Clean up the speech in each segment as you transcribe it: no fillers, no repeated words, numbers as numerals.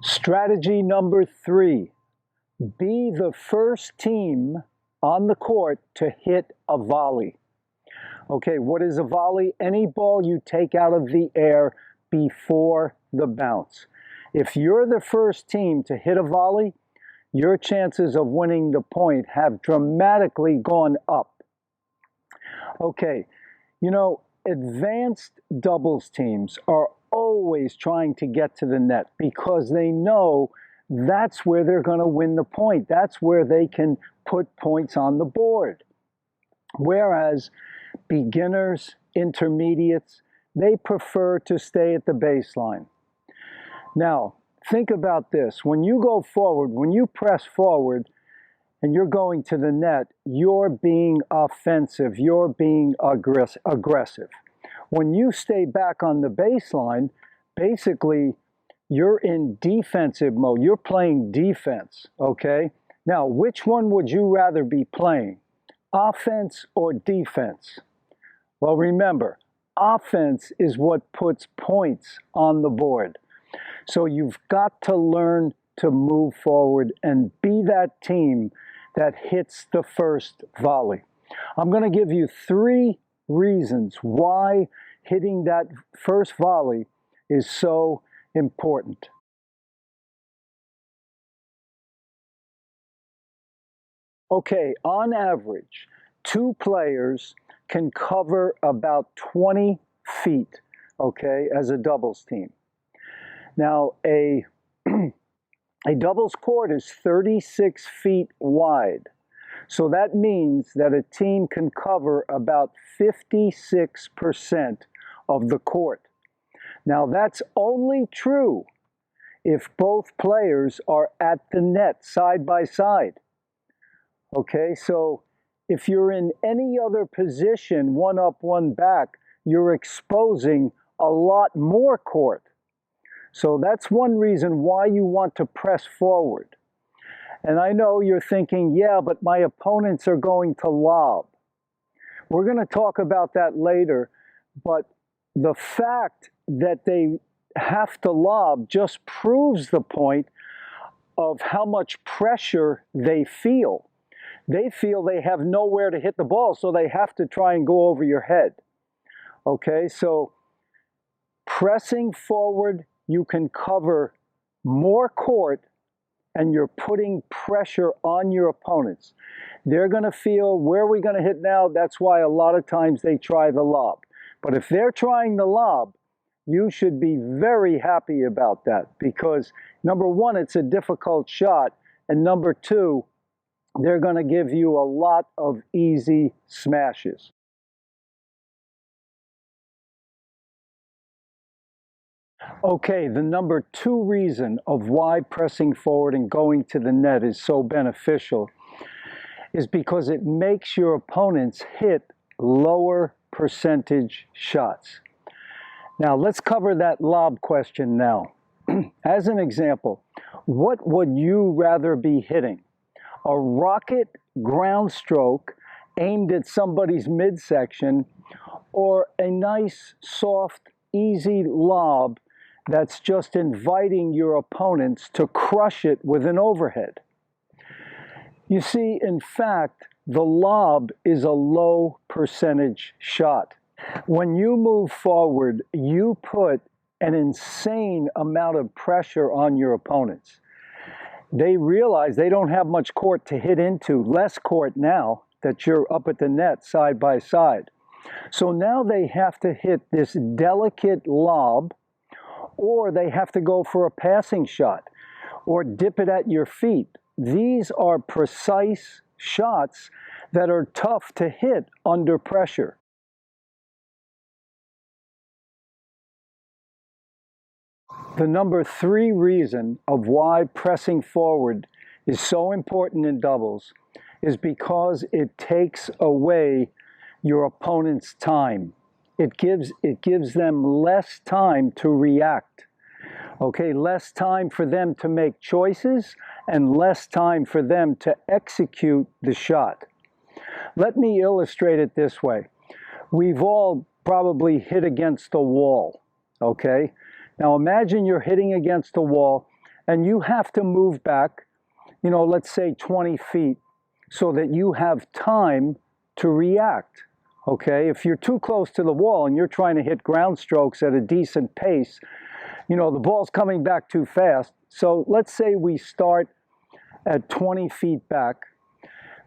Strategy number 3, be the first team on the court to hit a volley. Okay, what is a volley? Any ball you take out of the air before the bounce. If you're the first team to hit a volley, your chances of winning the point have dramatically gone up. Okay, you know, advanced doubles teams are always trying to get to the net because they know that's where they're going to win the point. That's where they can put points on the board. Whereas beginners, intermediates, they prefer to stay at the baseline. Now, think about this. When you go forward, when you press forward and you're going to the net, you're being offensive, you're being aggressive. When you stay back on the baseline, basically you're in defensive mode. You're playing defense, okay? Now, which one would you rather be playing? Offense or defense? Well, remember, offense is what puts points on the board. So you've got to learn to move forward and be that team that hits the first volley. I'm going to give you 3 reasons why hitting that first volley is so important. Okay, on average, 2 players can cover about 20 feet, okay, as a doubles team. Now, a doubles court is 36 feet wide. So that means that a team can cover about 56% of the court. Now, that's only true if both players are at the net side by side. Okay, so if you're in any other position, one up, one back, you're exposing a lot more court. So that's one reason why you want to press forward. And I know you're thinking, yeah, but my opponents are going to lob. We're going to talk about that later, but the fact that they have to lob just proves the point of how much pressure they feel. They feel they have nowhere to hit the ball, so they have to try and go over your head. Okay, so pressing forward, you can cover more court and you're putting pressure on your opponents. They're going to feel, where are we going to hit now? That's why a lot of times they try the lob. But if they're trying the lob, you should be very happy about that because, number one, it's a difficult shot, and number two, they're going to give you a lot of easy smashes. Okay, the number 2 reason of why pressing forward and going to the net is so beneficial is because it makes your opponents hit lower percentage shots. Now, let's cover that lob question now. As an example, what would you rather be hitting? A rocket ground stroke aimed at somebody's midsection, or a nice, soft, easy lob that's just inviting your opponents to crush it with an overhead? You see, in fact, the lob is a low percentage shot. When you move forward, you put an insane amount of pressure on your opponents. They realize they don't have much court to hit into, less court now that you're up at the net side by side. So now they have to hit this delicate lob, or they have to go for a passing shot, or dip it at your feet. These are precise shots that are tough to hit under pressure. The number 3 reason of why pressing forward is so important in doubles is because it takes away your opponent's time. It gives them less time to react. Okay, less time for them to make choices and less time for them to execute the shot. Let me illustrate it this way. We've all probably hit against a wall, okay? Now imagine you're hitting against a wall and you have to move back, you know, let's say 20 feet, so that you have time to react. Okay, if you're too close to the wall and you're trying to hit ground strokes at a decent pace, you know, the ball's coming back too fast. So let's say we start at 20 feet back,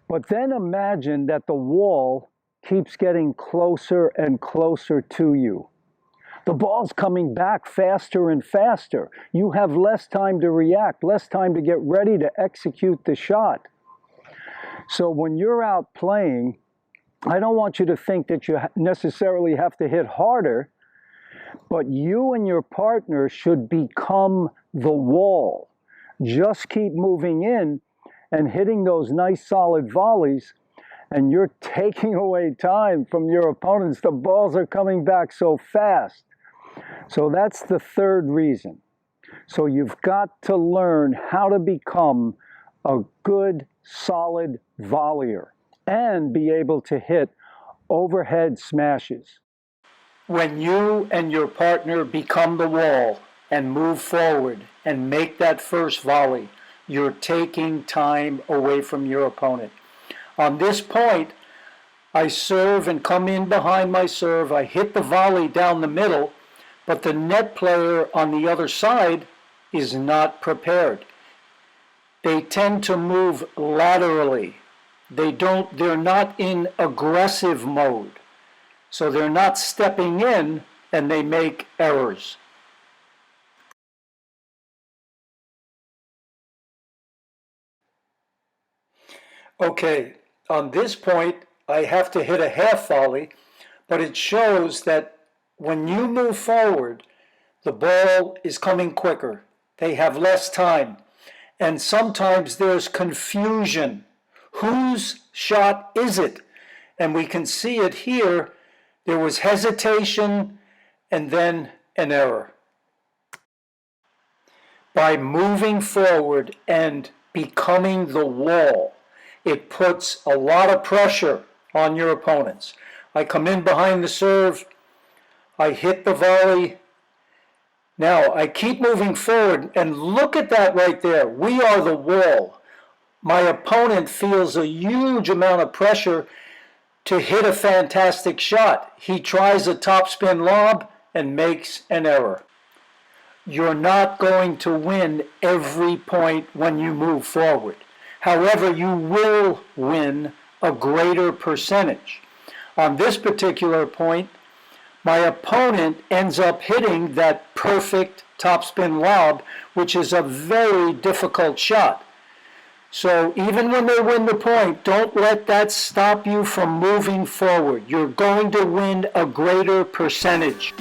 but then imagine that the wall keeps getting closer and closer to you. The ball's coming back faster and faster. You have less time to react, less time to get ready to execute the shot. So when you're out playing, I don't want you to think that you necessarily have to hit harder, but you and your partner should become the wall. Just keep moving in and hitting those nice solid volleys, and you're taking away time from your opponents. The balls are coming back so fast. So that's the third reason. So you've got to learn how to become a good, solid volleyer and be able to hit overhead smashes. When you and your partner become the wall and move forward and make that first volley, you're taking time away from your opponent. On this point, I serve and come in behind my serve. I hit the volley down the middle, but the net player on the other side is not prepared. They tend to move laterally. They're not in aggressive mode. So they're not stepping in and they make errors. Okay, on this point, I have to hit a half volley, but it shows that when you move forward, the ball is coming quicker. They have less time. And sometimes there's confusion. Whose shot is it? And we can see it here. There was hesitation and then an error. By moving forward and becoming the wall, it puts a lot of pressure on your opponents. I come in behind the serve, I hit the volley. Now I keep moving forward, and look at that right there. We are the wall. My opponent feels a huge amount of pressure to hit a fantastic shot. He tries a topspin lob and makes an error. You're not going to win every point when you move forward. However, you will win a greater percentage. On this particular point, my opponent ends up hitting that perfect topspin lob, which is a very difficult shot. So even when they win the point, don't let that stop you from moving forward. You're going to win a greater percentage.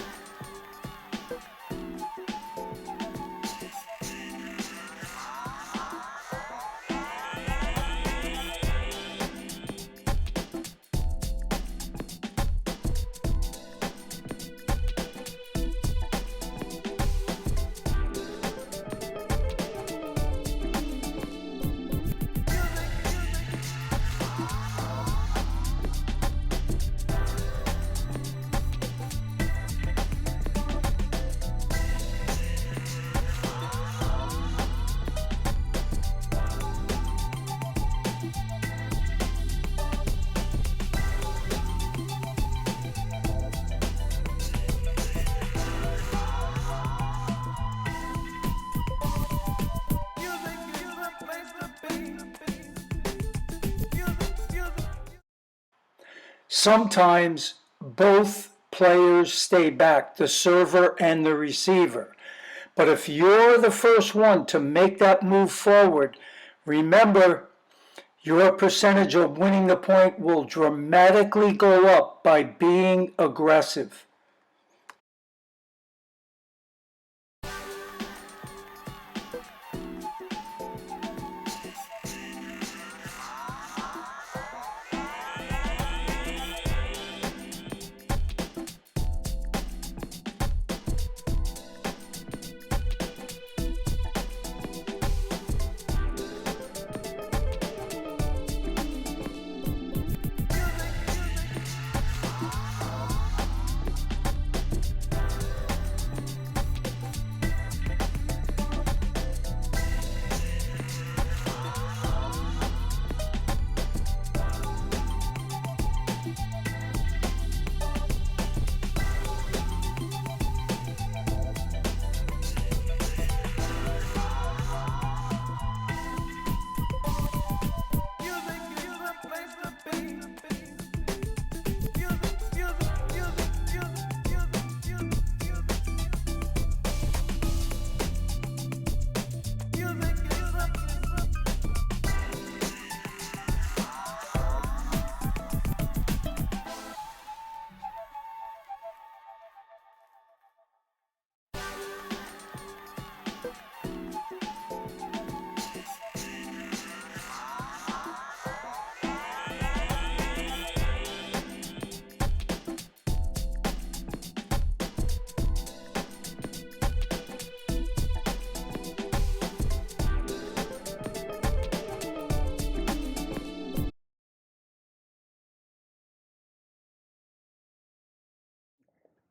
Sometimes both players stay back, the server and the receiver. But if you're the first one to make that move forward, remember your percentage of winning the point will dramatically go up by being aggressive.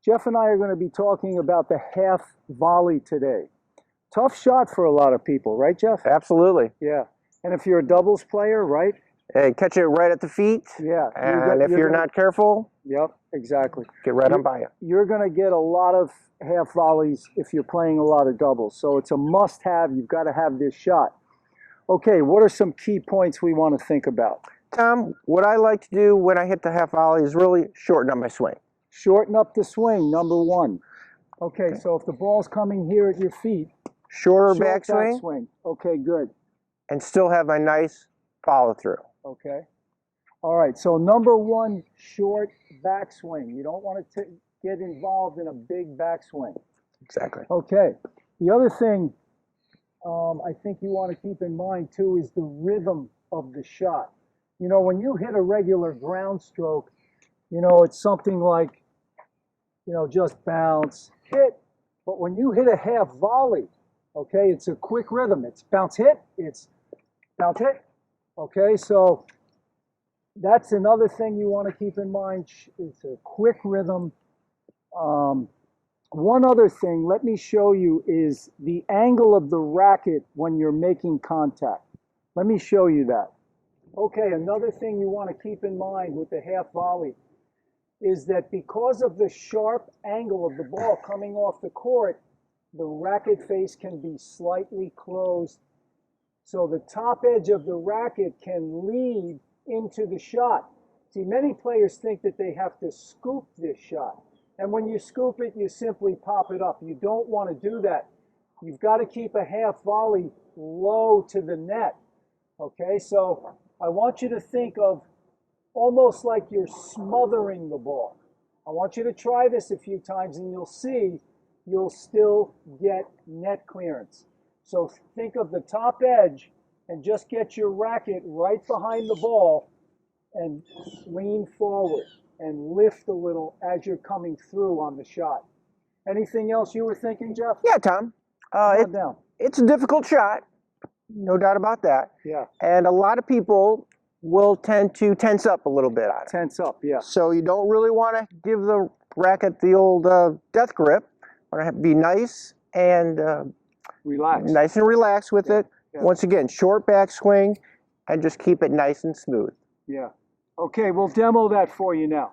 Jeff and I are going to be talking about the half volley today. Tough shot for a lot of people, right, Jeff? Absolutely. Yeah. And if you're a doubles player, right? Hey, catch it right at the feet. Yeah. And if you're not careful, yep, exactly. get right on by you. You're going to get a lot of half volleys if you're playing a lot of doubles. So it's a must-have. You've got to have this shot. Okay, what are some key points we want to think about? Tom, what I like to do when I hit the half volley is really shorten up my swing. Shorten up the swing, number one. Okay, so if the ball's coming here at your feet, shorter backswing. Backswing. Okay, good. And still have my nice follow through. Okay. All right, so number one, short backswing. You don't want to get involved in a big backswing. Exactly. Okay. The other thing I think you want to keep in mind too is the rhythm of the shot. You know, when you hit a regular ground stroke, you know, it's something like, you know, just bounce, hit. But when you hit a half volley, okay, it's a quick rhythm. It's bounce, hit, it's bounce, hit. Okay, so that's another thing you want to keep in mind. It's a quick rhythm. One other thing, let me show you, is the angle of the racket when you're making contact. Let me show you that. Okay, another thing you want to keep in mind with the half volley is that because of the sharp angle of the ball coming off the court, the racket face can be slightly closed. So the top edge of the racket can lead into the shot. See, many players think that they have to scoop this shot. And when you scoop it, you simply pop it up. You don't want to do that. You've got to keep a half volley low to the net. Okay, so I want you to think of almost like you're smothering the ball. I want you to try this a few times and you'll see you'll still get net clearance. So think of the top edge and just get your racket right behind the ball and lean forward and lift a little as you're coming through on the shot. Anything else you were thinking, Jeff? Yeah, Tom. It's a difficult shot, no doubt about that. Yeah. And a lot of people will tend to tense up a little bit on it. Tense up, yeah. So you don't really want to give the racket the old death grip. You want to be nice and relax. Nice and relaxed with it. Yeah. Once again, short backswing and just keep it nice and smooth. Yeah. Okay, we'll demo that for you now.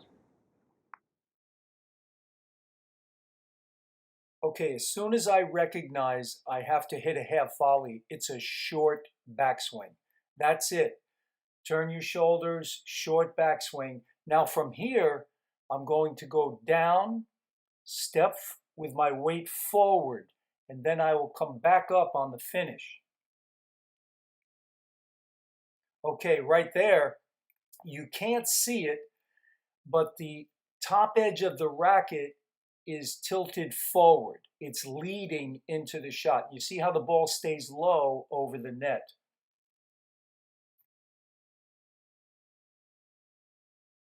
Okay, as soon as I recognize I have to hit a half volley, it's a short backswing. That's it. Turn your shoulders, short backswing. Now from here, I'm going to go down, step with my weight forward, and then I will come back up on the finish. Okay, right there, you can't see it, but the top edge of the racket is tilted forward. It's leading into the shot. You see how the ball stays low over the net.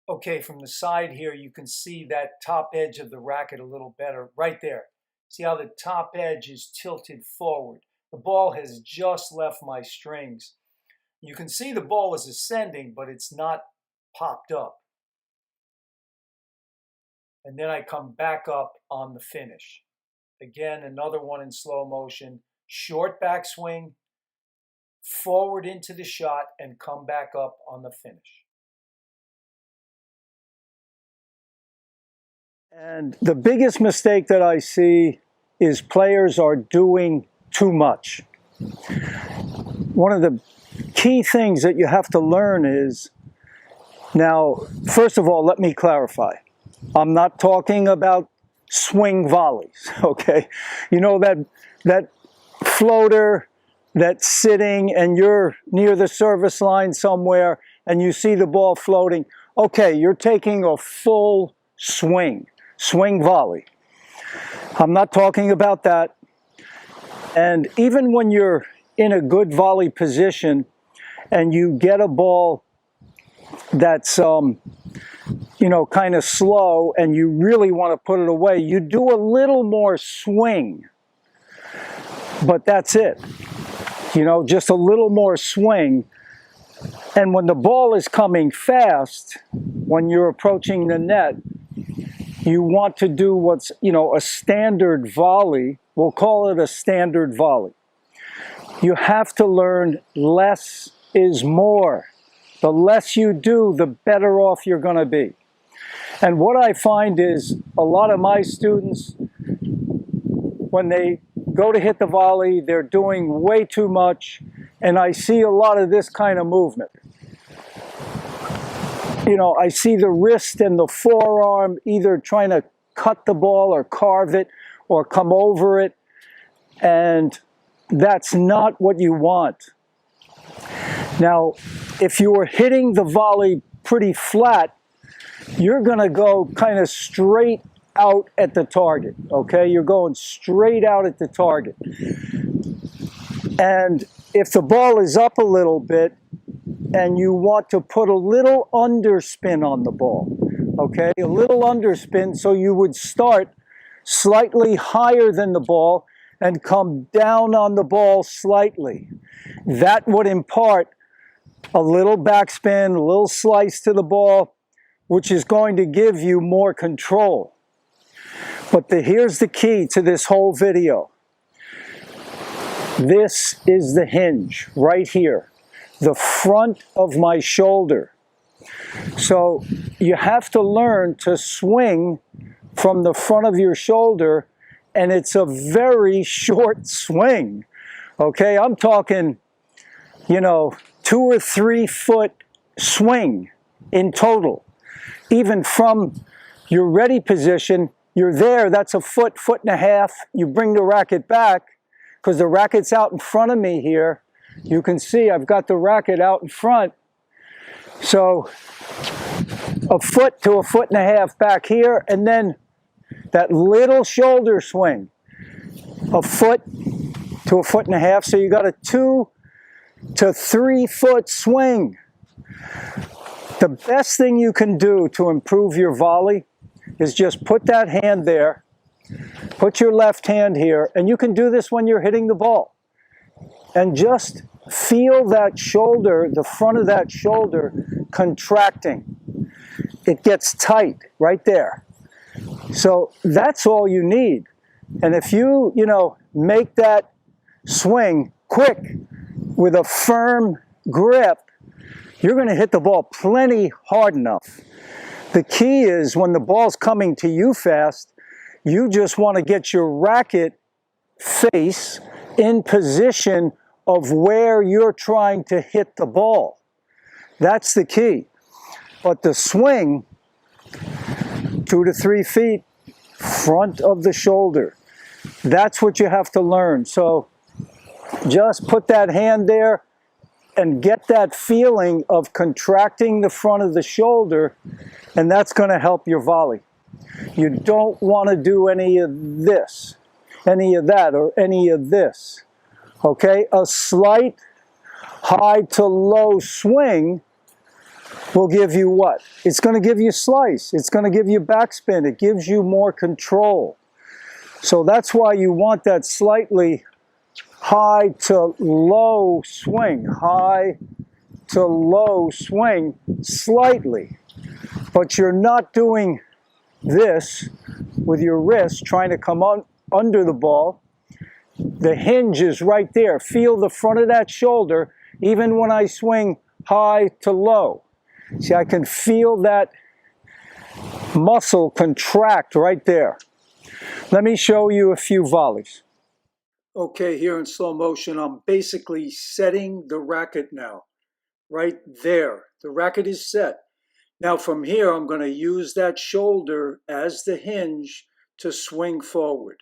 Okay, from the side here, you can see that top edge of the racket a little better. Right there. See how the top edge is tilted forward. The ball has just left my strings. You can see the ball is ascending, but it's not popped up. And then I come back up on the finish. Again, another one in slow motion. Short backswing, forward into the shot, and come back up on the finish. And the biggest mistake that I see is players are doing too much. One of the key things that you have to learn is, now, first of all, let me clarify. I'm not talking about swing volleys, okay? You know, that floater that's sitting and you're near the service line somewhere and you see the ball floating, okay, you're taking a full swing volley. I'm not talking about that. And even when you're in a good volley position and you get a ball that's you know, kind of slow and you really want to put it away, you do a little more swing, but that's it. You know, just a little more swing. And when the ball is coming fast, when you're approaching the net, you want to do what's, you know, a standard volley. We'll call it a standard volley. You have to learn less is more. The less you do, the better off you're going to be. And what I find is a lot of my students, when they go to hit the volley, they're doing way too much, and I see a lot of this kind of movement. You know, I see the wrist and the forearm either trying to cut the ball or carve it or come over it, and that's not what you want. Now, if you were hitting the volley pretty flat, you're going to go kind of straight out at the target, okay? You're going straight out at the target. And if the ball is up a little bit and you want to put a little underspin on the ball, okay? A little underspin, so you would start slightly higher than the ball and come down on the ball slightly. That would impart a little backspin, a little slice to the ball, which is going to give you more control. But here's the key to this whole video. This is the hinge right here, the front of my shoulder. So you have to learn to swing from the front of your shoulder, and it's a very short swing. Okay, I'm talking, you know, 2 or 3 foot swing in total. Even from your ready position, you're there, that's a foot, foot and a half. You bring the racket back, because the racket's out in front of me here. You can see I've got the racket out in front. So a foot to a foot and a half back here, and then that little shoulder swing. A foot to a foot and a half, so you got a 2 to 3 foot swing. The best thing you can do to improve your volley is just put that hand there, put your left hand here, and you can do this when you're hitting the ball. And just feel that shoulder, the front of that shoulder, contracting. It gets tight right there. So that's all you need. And if you make that swing quick with a firm grip, you're going to hit the ball plenty hard enough. The key is when the ball's coming to you fast, you just want to get your racket face in position of where you're trying to hit the ball. That's the key. But the swing, 2 to 3 feet, front of the shoulder. That's what you have to learn. So just put that hand there and get that feeling of contracting the front of the shoulder, and that's going to help your volley. You don't want to do any of this, any of that, or any of this. Okay? A slight high to low swing will give you what? It's going to give you slice. It's going to give you backspin. It gives you more control. So that's why you want that slightly high to low swing. High to low swing slightly. But you're not doing this with your wrist trying to come on under the ball. The hinge is right there. Feel the front of that shoulder even when I swing high to low. See, I can feel that muscle contract right there. Let me show you a few volleys. Okay, here in slow motion, I'm basically setting the racket now. Right there. The racket is set. Now from here, I'm going to use that shoulder as the hinge to swing forward.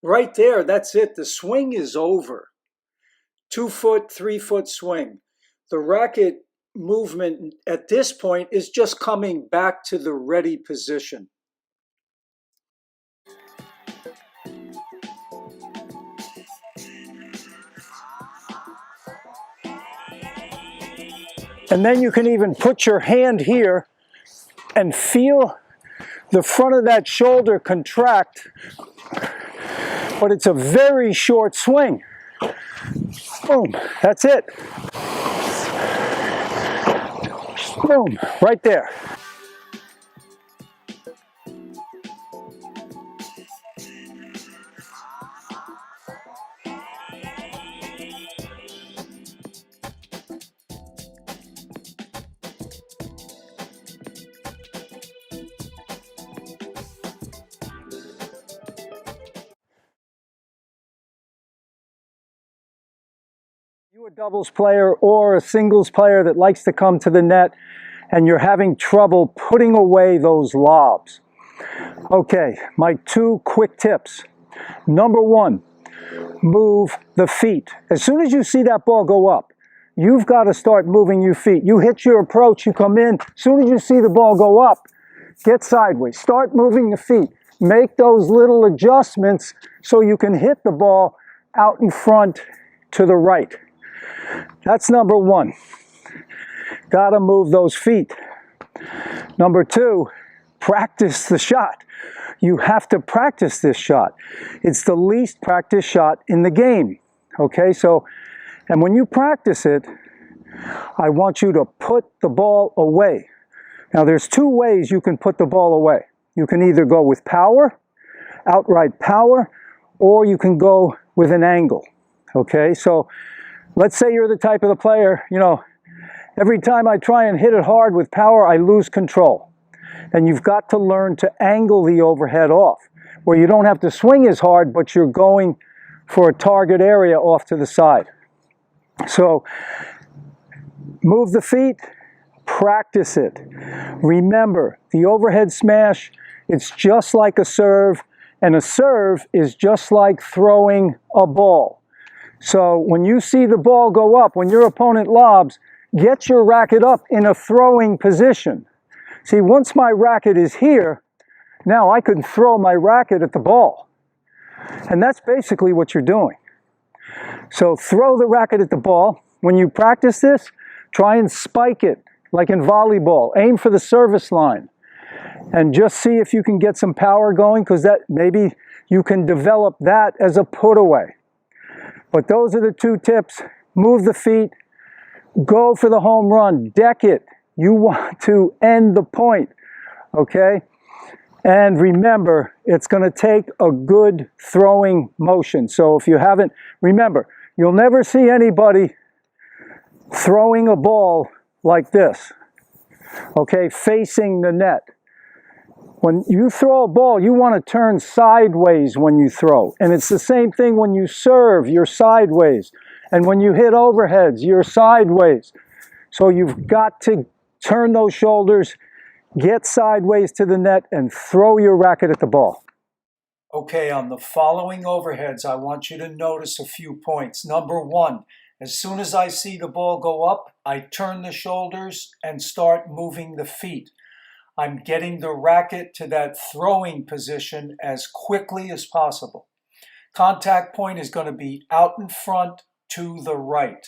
Right there, that's it. The swing is over. 2-foot, 3-foot swing. The racket movement at this point is just coming back to the ready position. And then you can even put your hand here and feel the front of that shoulder contract, but it's a very short swing. Boom, that's it. Boom, right there. You a doubles player or a singles player that likes to come to the net and you're having trouble putting away those lobs. Okay, my 2 quick tips. Number 1, move the feet. As soon as you see that ball go up, you've got to start moving your feet. You hit your approach, you come in. As soon as you see the ball go up, get sideways. Start moving the feet. Make those little adjustments so you can hit the ball out in front to the right. That's number 1. Got to move those feet. Number 2, practice the shot. You have to practice this shot. It's the least practiced shot in the game. Okay, so, and when you practice it, I want you to put the ball away. Now there's 2 ways you can put the ball away. You can either go with power, outright power, or you can go with an angle. Okay, so let's say you're the type of the player, you know, every time I try and hit it hard with power, I lose control. And you've got to learn to angle the overhead off, where you don't have to swing as hard, but you're going for a target area off to the side. So move the feet, practice it. Remember, the overhead smash, it's just like a serve, and a serve is just like throwing a ball. So when you see the ball go up, when your opponent lobs, get your racket up in a throwing position. See, once my racket is here, now I can throw my racket at the ball. And that's basically what you're doing. So throw the racket at the ball. When you practice this, try and spike it, like in volleyball. Aim for the service line. And just see if you can get some power going, because that maybe you can develop that as a put away. But those are the 2 tips. Move the feet, go for the home run, deck it. You want to end the point, okay? And remember, it's going to take a good throwing motion. So if you haven't, remember, you'll never see anybody throwing a ball like this, okay, facing the net. When you throw a ball, you want to turn sideways when you throw. And it's the same thing when you serve, you're sideways. And when you hit overheads, you're sideways. So you've got to turn those shoulders, get sideways to the net, and throw your racket at the ball. Okay, on the following overheads, I want you to notice a few points. Number 1, as soon as I see the ball go up, I turn the shoulders and start moving the feet. I'm getting the racket to that throwing position as quickly as possible. Contact point is going to be out in front to the right.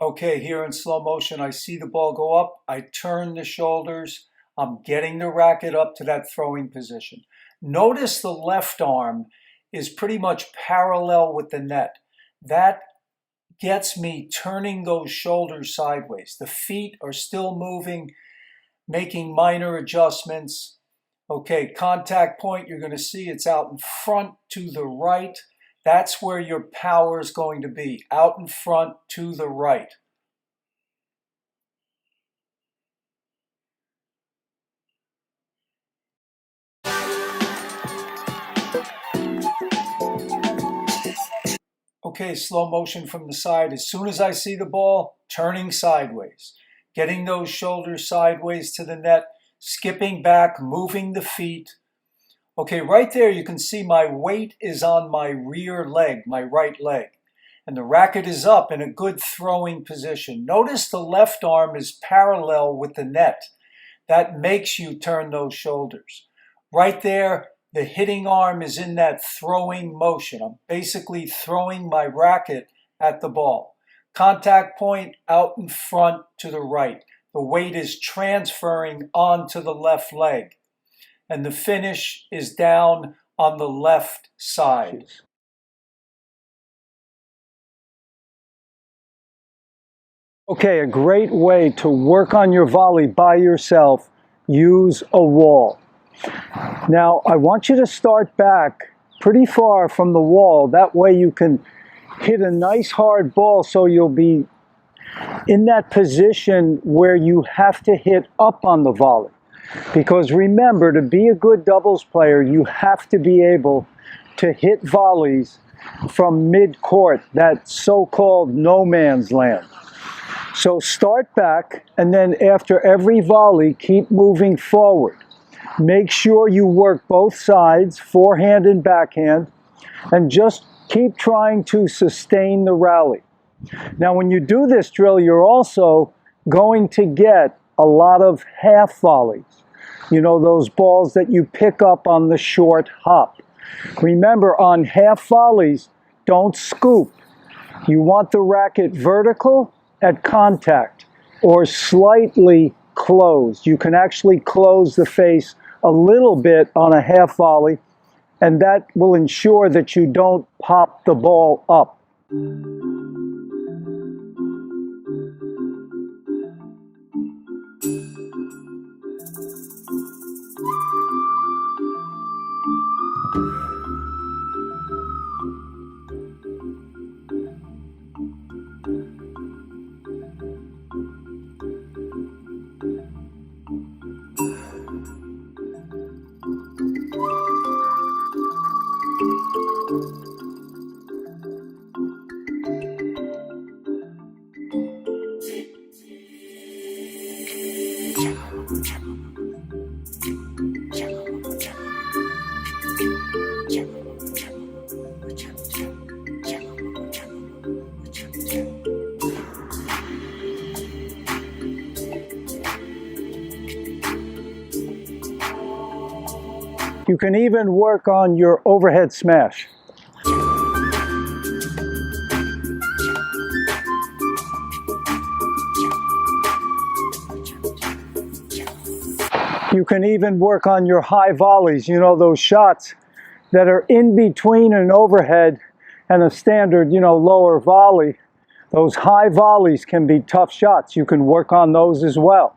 Okay, here in slow motion, I see the ball go up, I turn the shoulders, I'm getting the racket up to that throwing position. Notice the left arm is pretty much parallel with the net. That gets me turning those shoulders sideways. The feet are still moving, making minor adjustments. Okay, contact point, you're going to see it's out in front to the right. That's where your power is going to be, out in front to the right. Okay, slow motion from the side. As soon as I see the ball, turning sideways, getting those shoulders sideways to the net, skipping back, moving the feet. Okay, right there you can see my weight is on my rear leg, my right leg. And the racket is up in a good throwing position. Notice the left arm is parallel with the net. That makes you turn those shoulders. Right there, the hitting arm is in that throwing motion. I'm basically throwing my racket at the ball. Contact point out in front to the right. The weight is transferring onto the left leg. And the finish is down on the left side. Okay, a great way to work on your volley by yourself, use a wall. Now, I want you to start back pretty far from the wall. That way you can hit a nice hard ball so you'll be in that position where you have to hit up on the volley. Because remember, to be a good doubles player, you have to be able to hit volleys from mid-court, that so-called no man's land. So start back, and then after every volley, keep moving forward. Make sure you work both sides, forehand and backhand, and just keep trying to sustain the rally. Now, when you do this drill, you're also going to get a lot of half volleys. You know, those balls that you pick up on the short hop. Remember, on half volleys, don't scoop. You want the racket vertical at contact or slightly closed. You can actually close the face a little bit on a half volley, and that will ensure that you don't pop the ball up. You can even work on your overhead smash. You can even work on your high volleys, you know, those shots that are in between an overhead and a standard, you know, lower volley. Those high volleys can be tough shots. You can work on those as well.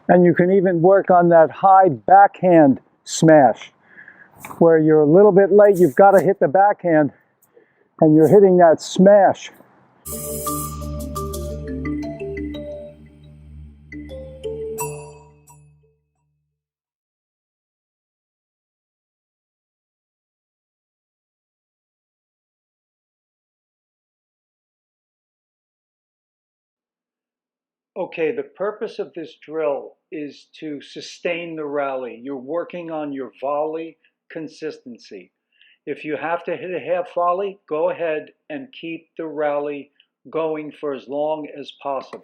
And you can even work on that high backhand smash, where you're a little bit late, you've got to hit the backhand, and you're hitting that smash. Okay, the purpose of this drill is to sustain the rally. You're working on your volley consistency. If you have to hit a half volley, go ahead and keep the rally going for as long as possible.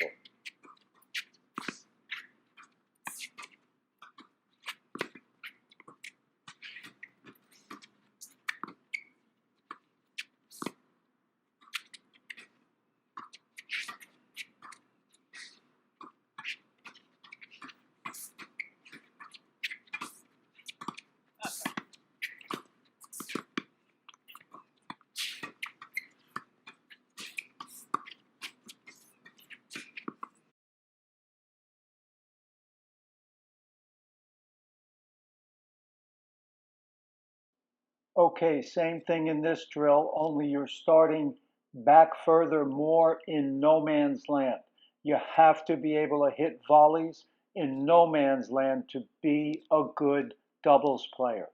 Okay, same thing in this drill, only you're starting back further, more in no man's land. You have to be able to hit volleys in no man's land to be a good doubles player.